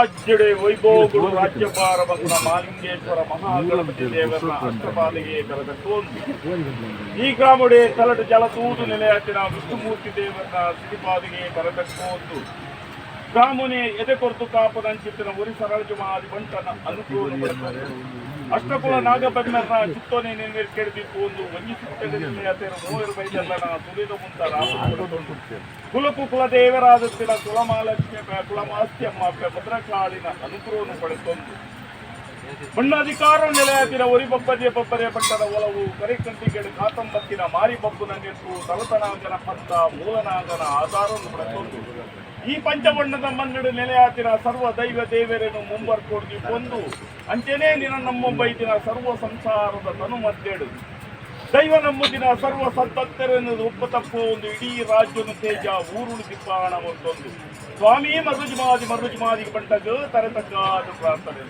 ರಾಜ್ಯಡೆ ವೈಭೋಗುಡು ರಾಜ್ಯಭಾರ ಬಂದ ಮಾಲಿಂಗೇಶ್ವರ ಮಹಾಗಣಪತಿ ದೇವರ ಅಷ್ಟಪಾದಿಗೆ ಕರೆದಕೊಂಡು ಈ ಗ್ರಾಮಡೆ ತಲಟು ಜಲತೂದು ನೆಲೆಯಾಟಿನ ವಿಷ್ಣುಮೂರ್ತಿ ದೇವರ ಸಿರಿಪಾದಿಗೆ ಕರೆದಕೊಂಡು ಗ್ರಾಮುನೆ ಎದೆ ಕೊರತು ಕಾಪದಂಚಿತ್ತಿನ ಉರಿ ಸರಳಜುಮಾದಿ ಬಂಟನ ಅನುಕೂಲ ಅಷ್ಟಕುಲ ನಾಗಬೆನ್ನರ ಚಿತ್ತೋನೆ ನೆರವೇರಿಸಿದ್ದು ಒಂದು ವಂಜಿಸುತ್ತೇನೆ ಮೂವರು ಬೈದಲ್ಲನ ತುಳಿದು ಮುಂತ ರಾಮಕೊಂಡು ಕುಲಕು ಕುಲದೇವರಾದತ್ತಿನ ಕುಲಮಾಲಕ್ಷ್ಮಿ ಕುಲಮಾಸ್ತ್ಯಮ್ಮ ಭದ್ರಕಾಳಿನ ಅನುಗ್ರಹವನ್ನು ಪಡೆದೊಂದು ಬಣ್ಣಾಧಿಕಾರ ನೆಲೆಯಾತಿನ ಒರಿ ಬಬ್ಬರೆ ಬಂಟದ ಒಲವು ಕರಿಕಂಟಿಗೆಡು ಕಾತಂಬತ್ತಿನ ಮಾರಿ ಬಬ್ಬುನ ನೆಟ್ಟು ತಲತನಾಗನ ಪಂಥ ಮೂಲನಾಗನ ಆಧಾರವನ್ನು ಪಡೆದೊಂದು ಈ ಪಂಚಬಣ್ಣದ ಮನ್ನಡು ನೆಲೆಯಾತಿನ ಸರ್ವ ದೈವ ದೇವರನ್ನು ಮುಂಬರ್ಕೊಡ್ದಿ ಕೊಂದು ಅಂಚೆನೇ ನಿನ್ನ ನಮ್ಮೊಬ್ಬೈತಿನ ಸರ್ವ ಸಂಸಾರದ ತನು ಮದ್ದೆಡು ದೈವ ನಂಬುದಿನ ಸರ್ವ ಸತ್ತತ್ತೆರೆನ್ನದು ಉಪ್ಪ ತಪ್ಪು ಒಂದು ಇಡೀ ರಾಜ್ಯನು ತೇಜ ಊರುಳು ದಿಪ್ಪಾಣ ಒಂದೊಂದು ಸ್ವಾಮಿ ಮರುಜುಮಾದಿ ಬಂಟಗ ತರತಕ್ಕಾದ ಪ್ರಾರ್ಥನೆ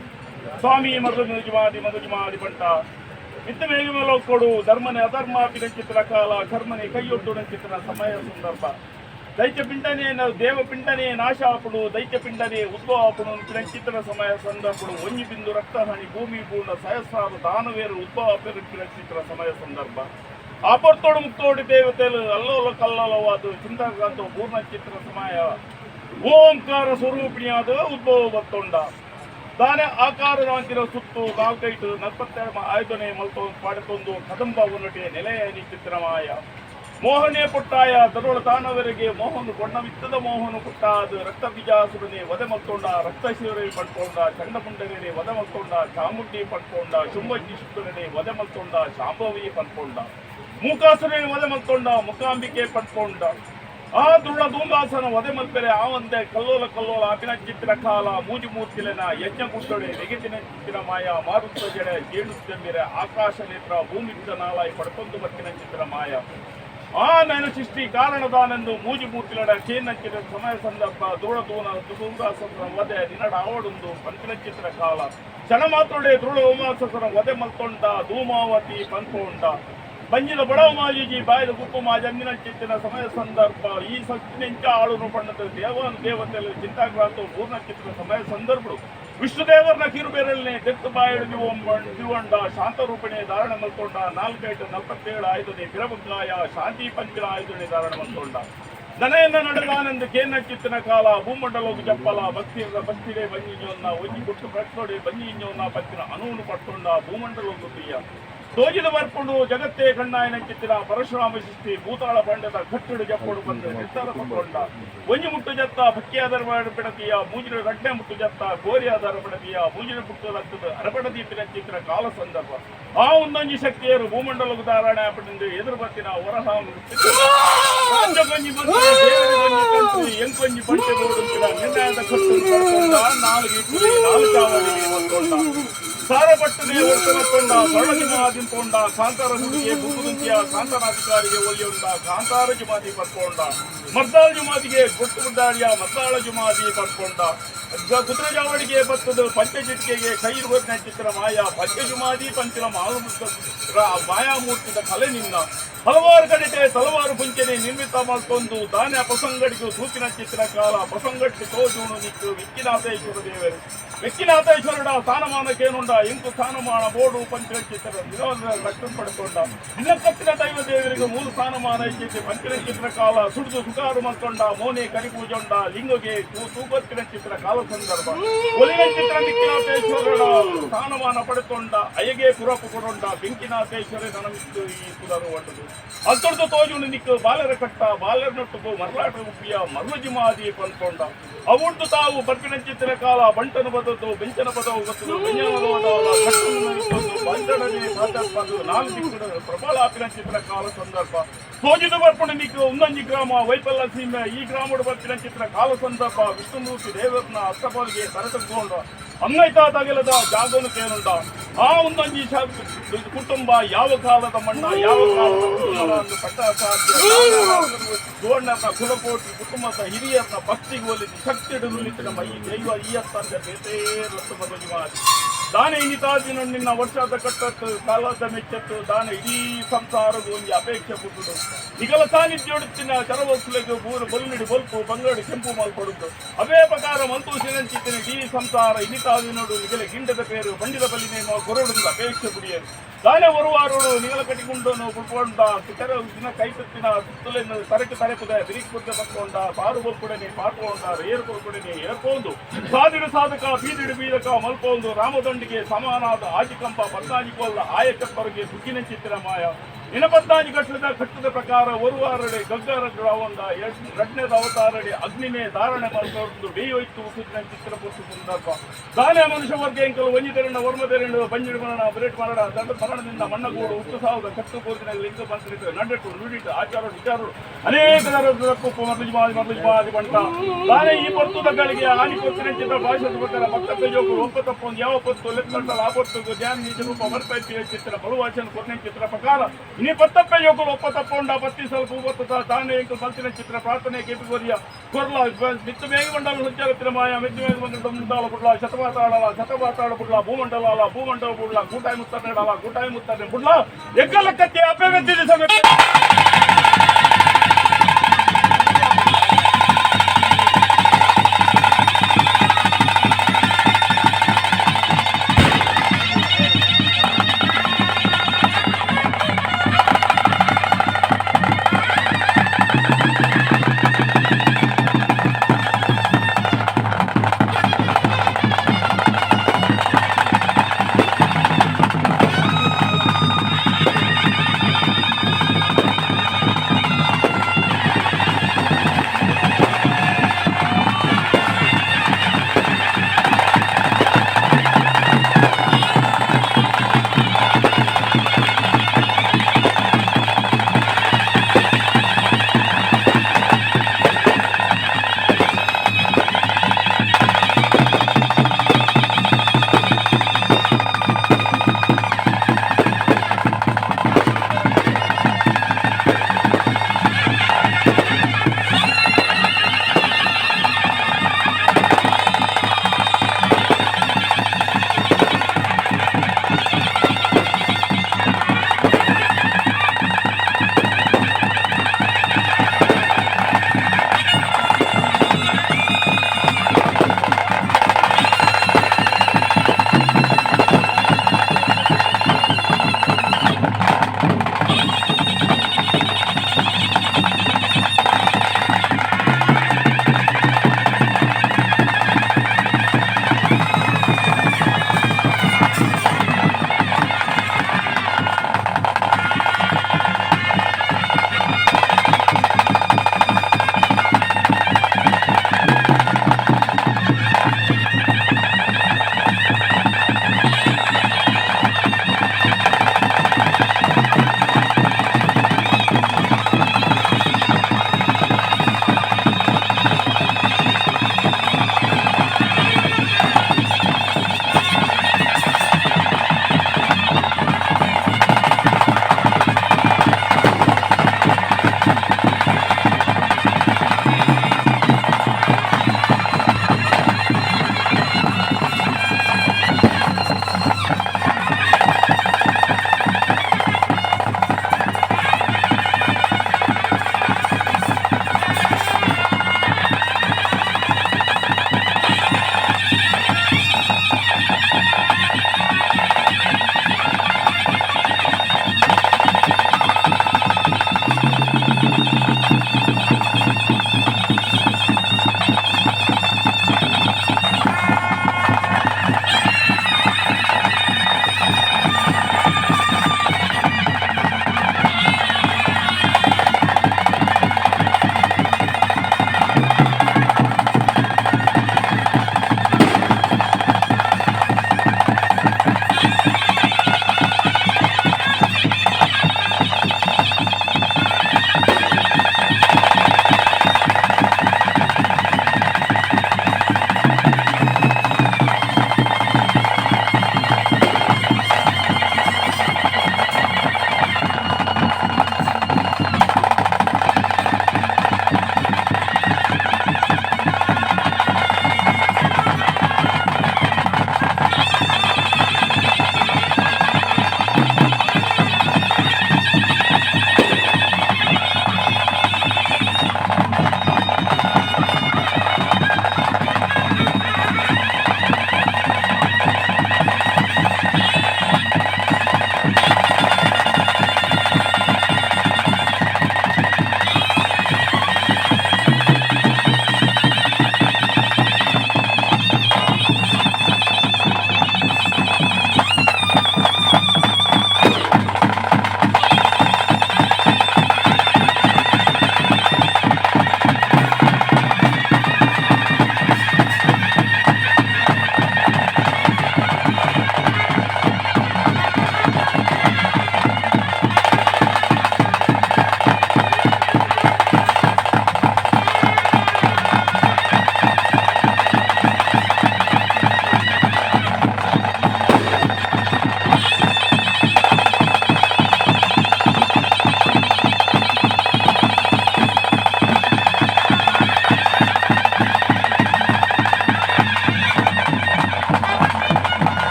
ಸ್ವಾಮಿ ಮರುಜುಮಾದಿ ಬಂಟ ಮಿತ್ತ ಮೇಘಮೇಲೋ ಕೊಡು ಧರ್ಮನೆ ಅಧರ್ಮ ಪಿನಚಿತ್ರ ಕಾಲ ಕರ್ಮನೆ ಕೈಯೊಡ್ಡು ಚಿತ್ರ ಸಮಯ ಸಂದರ್ಭ ದೈತ್ಯ ಪಿಂಡನೆ ದೇವ ಪಿಂಡನೆ ನಾಶಾಪುಡು ದೈತ್ಯ ಪಿಂಡನೆ ಉದ್ಭವಾಪುಡು ಪಿನಚಿತ್ರ ಸಮಯ ಸಂದರ್ಭಡು ಒಂಜಿ ಬಿಂದು ರಕ್ತಹಾನಿ ಭೂಮಿ ಪೂರ್ಣ ಸಹಸ್ರಾರು ದಾನವೇರು ಉದ್ಭವ ಪಿನಚಿತ್ರ ಸಮಯ ಸಂದರ್ಭ ಆಪರ್ತೋಡು ಮುಕ್ತೋಡಿ ದೇವತೆಲು ಅಲ್ಲೋಲ ಕಲ್ಲೋಲವಾದ ಚಿಂತಾಕಾಂತ ಪೂರ್ಣ ಚಿತ್ರ ಸಮಯ ಓಂಕಾರ ಸ್ವರೂಪಿಣಿಯಾದ ಉದ್ಭವ ಬತ್ತೊಂಡ ದಾನೆ ಆಕಾರದಂತಿನ ಸುತ್ತು ನಾಲ್ಕೈಟು 42 ಆಯುಧನೆ ಮಲ್ತೋ ಪಾಡಿಕೊಂದು ಕದಂಬ ಉನ್ನಟೆ ನೆಲೆಯನಿ ಚಿತ್ರಮಾಯ ಮೋಹನೆ ಪುಟ್ಟಾಯ ತರುಳ ತಾನವರಿಗೆ ಮೋಹನು ಕೊಣ್ಣವಿತ್ತದ ಮೋಹನು ಪುಟ್ಟಾದ ರಕ್ತ ಬಿಜಾಸುರನೆ ವದೆ ಮಲ್ತೊಂಡ ರಕ್ತಶಿವರೇ ಪಡ್ಕೊಂಡ ಚಂಡಮುಂಡರೇ ವದೆ ಮಲ್ತೊಂಡ ಚಾಮುಂಡಿ ಪಡ್ಕೊಂಡ ಶುಂಭಜ್ಜಿ ಶುಕ್ರನೇ ವದೆ ಮಲ್ತೊಂಡ ಶಾಂಭವಿ ಪಡ್ಕೊಂಡ ಮೂಕಾಸುರೇ ವದೆ ಮಲ್ತೊಂಡ ಮುಖಾಂಬಿಕೆ ಪಡ್ಕೊಂಡ ಆ ದೃಢ ಧೂಮಾಸನ ವದೆ ಮಲ್ಪೆರೆ ಆ ಒಂದೇ ಕಲ್ಲೋಲ ಅಪಿನ ಚಿತ್ರ ಕಾಲ ಮೂಜಿ ಮೂರ್ತಿಲೆನ ಯಜ್ಞ ಗುಡ್ಡೊಡೆ ನೆಗೆತಿನ ಚಿತ್ರ ಮಾಯ ಮಾರುತ್ತ ಜಡೆ ಜೇಡುತ್ತಂದಿರೆ ಆಕಾಶ ನೇತ್ರ ಭೂಮಿ ನಾಲಾಯಿ ಪಡ್ಕೊಂಡು ಬತ್ತಿನ ಚಿತ್ರ ಮಾಯ ಆ ನಯನ ಸೃಷ್ಟಿ ಕಾರಣದಾನೆಂದು ಮೂಜಿ ಮೂರ್ತಿಲಡ ಚೇನಚ್ಚಿದ ಸಮಯ ಸಂದರ್ಭ ಧೂಮಾಸನ ವದೆ ನಿನಡ ಆವಡುಂದು ಪಂಚಿನ ಚಿತ್ರ ಕಾಲ ಕ್ಷಣ ಮಾತ್ರೊಡೆ ದೃಢ ಉಮಾಸನ ವದೆ ಮಲ್ತೊಂಡ ಧೂಮಾವತಿ ಪಂಕೊಂಡ ಬಂಜಿದ ಬಡವ ಮಾಜೀಜಿ ಬಾಯಿದ ಕುಪ್ಪು ಮಾಜಂದಿನ ಚಿತ್ತಿನ ಸಮಯ ಸಂದರ್ಭ ಈ ಸತ್ತಿನೆಂಚ ಆಳುನು ಪಣ್ಣದ ದೇವತೆಯಲ್ಲಿ ಚಿಂತಾಕ್ರಾಂತ ಪೂರ್ಣ ಚಿತ್ರ ಸಮಯ ಸಂದರ್ಭಗಳು ವಿಷ್ಣುದೇವರನ ಕಿರುಬೇರಲ್ನೇ ತೆತ್ತು ಬಾಯಿಡು ದಿವಂಡ ಶಾಂತರೂಪಿಣೆ ಧಾರಣ ಮಲ್ಕೊಂಡ 447 ಆಯುಧನೆ ಬಿರಬುಗಾಯ ಶಾಂತಿ ಪಂಚಿನ ಆಯುಧನೆ ಧಾರಣ ಮಲ್ಕೊಂಡ ದನೆಯನ್ನ ನಡೆದಾನೆಂದು ಕೇನಚ್ಚಿತ್ತಿನ ಕಾಲ ಭೂಮಂಡಲೋಗಿ ಜಪ್ಪಲ ಭಕ್ತಿಗೆ ಬಂಜಿಂಜೋನ್ನ ಒಂಜಿ ಗುಟ್ಟು ಪ್ರಶ್ನೋಡೆ ಬಂಜಿಂಜೋನ್ನ ಪಂಚಿನ ಅನುವನ್ನು ಪಟ್ಕೊಂಡ ಭೂಮಂಡಲೋಗಿ ಪ್ರಿಯ ತೋಜಿದ ಬರ್ಕೊಂಡು ಜಗತ್ತೇ ಕಣ್ಣಾಯನ ಚಿತ್ತಿನ ಪರಶುರಾಮ ಸೃಷ್ಟಿ ಭೂತಾಳ ಬಂಡದ ಕಟ್ಟುಡು ಜಪ್ಪಡು ಬಂದು ನಿರ್ಧಾರ ತಗೊಂಡ ಒಂಜಿ ಮುಟ್ಟು ಜತ್ತ ಭಕ್ತಿಯಾದರ ಬಿಡತಿಯ ಮೂಜಿನ ಗಡ್ಡೆ ಮುಟ್ಟು ಜತ್ತ ಗೋರಿಯಾದರ ಬಿಡತಿಯ ಮೂಜಿನ ಮುಟ್ಟದ ಅರಬಡದೀಪಿನ ಚಿತ್ರ ಕಾಲ ಸಂದರ್ಭ ಆ ಒಂದೊಂಜಿ ಶಕ್ತಿಯರು ಭೂಮಂಡಲದ ಧಾರಣೆ ಪಡೆದು ಎದುರು ಬತ್ತಿನ ಹೊರಹ ಕೊಂಜಿ ಬಂದು ಎಂಕೊಂಜಿ ಪಂಚೆ ಬೋಡುತ್ತಿನ ನಿರ್ಣಯದ ಕಟ್ಟು ನಾಲ್ಕು ಸಾರಪಟ್ಟನೆ ಒಟ್ಟುಕೊಂಡ ಸರಳಜುಮಾದಿಂಪೊಂಡ ಕಾಂತಾರ ಹುಡುಗಿಗೆ ಬುದ್ಧುಂತಿಯ ಕಾಂತನಾಧಿಕಾರಿಗೆ ಒಲಿಯುಂಡ ಕಾಂತಾರ ಜುಮಾದಿ ಪಡ್ಕೊಂಡ ಮರ್ದಾಳ ಜುಮಾದಿಗೆ ಗೊಟ್ಟು ಗುಡ್ಡಾಡಿಯ ಮರ್ದಾಳ ಜುಮಾದಿ ಪಡ್ಕೊಂಡ ಕುದುರೆಜಾವಡಿಗೆ ಬತ್ತದ ಪಂಚಚಿಟಿಕೆಗೆ ಕೈ ರೋಜನ ಚಿತ್ರ ಮಾಯಾ ಪಂಚಜುಮಾದಿ ಪಂಚಲ ಮಾಯಾಮೂರ್ತಿದ ಕಲೆ ನಿನ್ನ ಹಲವಾರು ಕಡೆಗೆ ತಲವಾರು ಪುಂಚನೆ ನಿರ್ಮಿತ ಮಾಡ್ಕೊಂಡು ದಾನ ಪ್ರಸಂಗಡಿಗೂ ಸೂಚಿನ ಚಿತ್ರ ಕಾಲ ಪ್ರಸಂಗಟ್ಟು ತೋಜೂಣು ನಿಕ್ಕು ವಿಕ್ಕಿನಾಥೇಶ್ವರ ದೇವರು ವಿಕ್ಕಿನಾಥೇಶ್ವರಡ ಸ್ಥಾನಮಾನಕ್ಕೇನುಂಡ ಎಂಟು ಸ್ಥಾನಮಾನ ಬೋರ್ಡು ಪಂಚಲ ಚಿತ್ರ ವಿರೋಧ ಲಕ್ಷಣ ಪಡ್ಕೊಂಡ ಇನ್ನ ಕತ್ತಿನ ದೈವ ದೇವರಿಗೆ 3 ಸ್ಥಾನಮಾನ ಇಚ್ಛೆ ಪಂಚಲ ಚಿತ್ರ ಕಾಲ ಸುಡಿದು ಸುಕಾರು ಮಲ್ಕೊಂಡ ಮೋನೆ ಕರಿಪೂಜೊಂಡ ಲಿಂಗಗೆ ತೂಪತ್ತಿನ ಚಿತ್ರ ಕಾಲ ಸಂದರ್ಭ ಒಲಿನ ಚಿತ್ರ ವಿಕ್ಕಿನಾಥೇಶ್ವರಡ ಸ್ಥಾನಮಾನ ಪಡೆದುಕೊಂಡ ಅಯ್ಯಗೆ ಪುರಪ್ಪು ಕೊಡೊಂಡ ಬೆಂಕಿನಾಥೇಶ್ವರ ನನಮಿತ್ತು ಈ ಪುದರು ಒಡ್ಡದು ಅಲ್ತೊಡ್ದು ತೋಜುಂಡು ನಿಕ್ಕು ಬಾಲರ ಕಟ್ಟ ಬಾಲರ ನೊಟ್ಟುಗು ಮರ್ಲಾಟ ಉಪ್ಪಿಯ ಮರ್ಲಜುಮಾದಿ ಪಂದ್ಕೊಂಡ ಅವುಂಟು ತಾವು ಬರ್ಪಿನ ಚಿತ್ರ ಕಾಲ ಬಂಟನು ಬದದ್ದು ಬೆಂಚನ ಪದವು ಬತ್ತದು ಪ್ರಬಲಾಪಿನ ಚಿತ್ರ ಕಾಲ ಸಂದರ್ಭ ತೋಜಿದು ಬರ್ಪುಣ ನಿಕ್ಕು ಉನ್ನಂಜಿ ಗ್ರಾಮ ವೈಫಲ್ಯ ಸೀಮೆ ಈ ಗ್ರಾಮದ ಬರ್ಪಿನ ಚಿತ್ರ ಕಾಲ ಸಂದರ್ಭ ವಿಷ್ಣುಮೂರ್ತಿ ದೇವರನ್ನ ಅಷ್ಟಪಾಲಿಗೆ ತರತಕ್ಕೊಂಡ ಅಂಗೈತಾ ತಗಲದ ಜಾಗನು ಕೇನುಂಡ ಆ ಒಂದೊಂಜಿ ಕುಟುಂಬ ಯಾವ ಕಾಲದ ಮಣ್ಣ ಯಾವ ಕಾಲದ ಪಟ್ಟ ಸಾಧ್ಯ ಗೋರ್ಣರ್ನ ಕುಲಕೋಟಿ ಕುಟುಂಬದ ಹಿರಿಯರನ್ನ ಭಕ್ತಿಗೆ ಒಲಿಸಿ ಶಕ್ತಿ ನುಲಿಸಿದ ಮೈ ದೈವ ಈ ಅತ್ತಂದ ಬೇತೇ ರತ್ತು ಮದುವೆ ದಾನ ಇನ್ನಿತಾದಿನ ನಿನ್ನ ವರ್ಷದ ಕಟ್ಟತ್ತು ಕಾಲದ ಮೆಚ್ಚತ್ತು ದಾನ ಇಡೀ ಸಂಸಾರದ ಒಂದು ಅಪೇಕ್ಷೆ ಪುಟ್ಟುದು ನಿಗಲ ಸಾನ್ನಿಧ್ಯೋಡುತ್ತಿನ ಚರವಸ್ಸುಲೆಗೆ ಬೂರು ಬಲ್ಲುಡಿ ಬಲ್ಪು ಬಂಗಡಿ ಕೆಂಪು ಮಾಲ್ಪಡುದು ಅವೇ ಪ್ರಕಾರ ಮಂತೂಸಿನಂಚಿತ್ತಿನ ಇಡೀ ಸಂಸಾರ ಇನ್ನಿತಾದಿನೋಡು ನಿಗಲ ಗಿಂಡದ ಪೇರು ಬಂಡಿದ ಬಲ್ಲಿನೇನೋ ಕೊರಡುದು ಅಪೇಕ್ಷೆ ಪುಡಿಯರು ದಾನೆ ಒರುವಾರೋಡು ನಿಗಲ ಕಟ್ಟಿಕೊಂಡನು ಕುಡ್ಕೊಂಡ ದಿನ ಕೈತತ್ತಿನ ಸುತ್ತಲಿನ ತರಕ್ಕೆ ತರಪುದ ಬಿರಿಕ್ಪುದ್ದ ಪಕ್ಕೊಂಡ ಸಾರು ಬಲ್ಪುಡನೆ ಪಾಟ್ಕೊಂಡ ಏರ್ಕೊಡ್ಕೊಡನೆ ಏರ್ಕೊಂಡು ಸಾದಿಡು ಸಾಧಕ ಬೀದಿಡು ಬೀದಕ ಮಲ್ಪೊಂದು ರಾಮದಂಡಿಗೆ ಸಮಾನಾದ ಆಜಿಕಂಪ ಪದ್ನಾಜಿಕೊಲ್ಲ ಆಯಕಪ್ಪರಿಗೆ ಸುಗ್ಗಿನ ಚಿತ್ರ ಮಾಯ ಇನ್ನ ಪದ್ನಾಜಿ ಕಟ್ಟದ ಪ್ರಕಾರ ಒರುವಾರಡೆ ಗಗ್ಗರಗಳ ಒಂದ ರಡ್ನೆದ ಅವತಾರಡೆ ಅಗ್ನಿನೇ ಧಾರಣೆ ಮಾಡ್ಕೊಂಡು ಬೇಯೋಯ್ತು ಸುತ್ತಿನ ಚಿತ್ರ ಪುರುಷ ಸಂದರ್ಭ ದಾನೆ ಮನುಷ್ಯ ವರ್ಗ ಎಂಕಲು ಒಂಜಿದೆರಣ್ಣ ವರ್ಮದೆರಣ್ಣು ಬಂಜಿಡು ಮರಣ ಬ್ರೇಟ್ ಮಾಡಡ ದಂಡ ಮರಣದಿಂದ ಮಣ್ಣಗೂಡು ಉತ್ತು ಸಾವುದ ಕಟ್ಟು ಕೋರಿನ ಲಿಂಗ ಬಂತು ನಡ್ಡಟ್ಟು ನುಡಿಟ್ಟು ಆಚಾರ ವಿಚಾರಗಳು ಅನೇಕ ತರಪ್ಪು ಮರ್ಲಿಜಮಾದಿ ಬಂಟ ದಾನೆ ಈ ಪರ್ತುದಗಳಿಗೆ ಹಾನಿ ಕೊತ್ತಿನ ಚಿತ್ರ ಭಾಷೆ ಪ್ರಕಾರ ಪಕ್ಕದ ಜೋಗು ಒಪ್ಪತ್ತಪ್ಪೊಂದು ಯಾವ ಪತ್ತು ಲೆಕ್ಕಂಟಲ ಆ ಪತ್ತು ಧ್ಯಾನ ನೀಚ ರೂಪ ಮರ್ಪೈತಿಯ ಚಿತ್ರ ಬಲುವಾಚನ ಕೊತ್ತಿನ ಚಿತ್ರ ಪ್ರಕಾರ ಇನಿ ಪತ್ತಪ್ಪೆ ಯೋಗಲು ಒಪ್ಪತ್ತಪ್ಪೊಂಡ ಪತ್ತಿ ಸ್ವಲ್ಪ ಉಪತ್ತ ತಾನೇ ಎಂಕು ಮಲ್ತಿನ ಚಿತ್ರ ಪ್ರಾರ್ಥನೆ ಕೇಪಿಗೋರಿಯ ಕೊರ್ಲ ಮಿತ್ತು ಮೇಘ ಮಂಡಲ ಸಂಚಾರತ್ತಿನ ಮಾಯ ಮಿತ್ತು ಮೇಘ ಮಂಡಲ ಬುಡ್ಲ ಶತಮಾತಾಡ ಬುಡ್ಲ ಭೂಮಂಡಲ ಬುಡ್ಲ ಕೂಟಾಯಿ ಮುತ್ತನೆ ಬುಡ್ಲ ಎಗ್ಗಲಕ್ಕತ್ತೆ ಅಪ್ಪೆ ಮೆತ್ತಿದ ಸಮಯ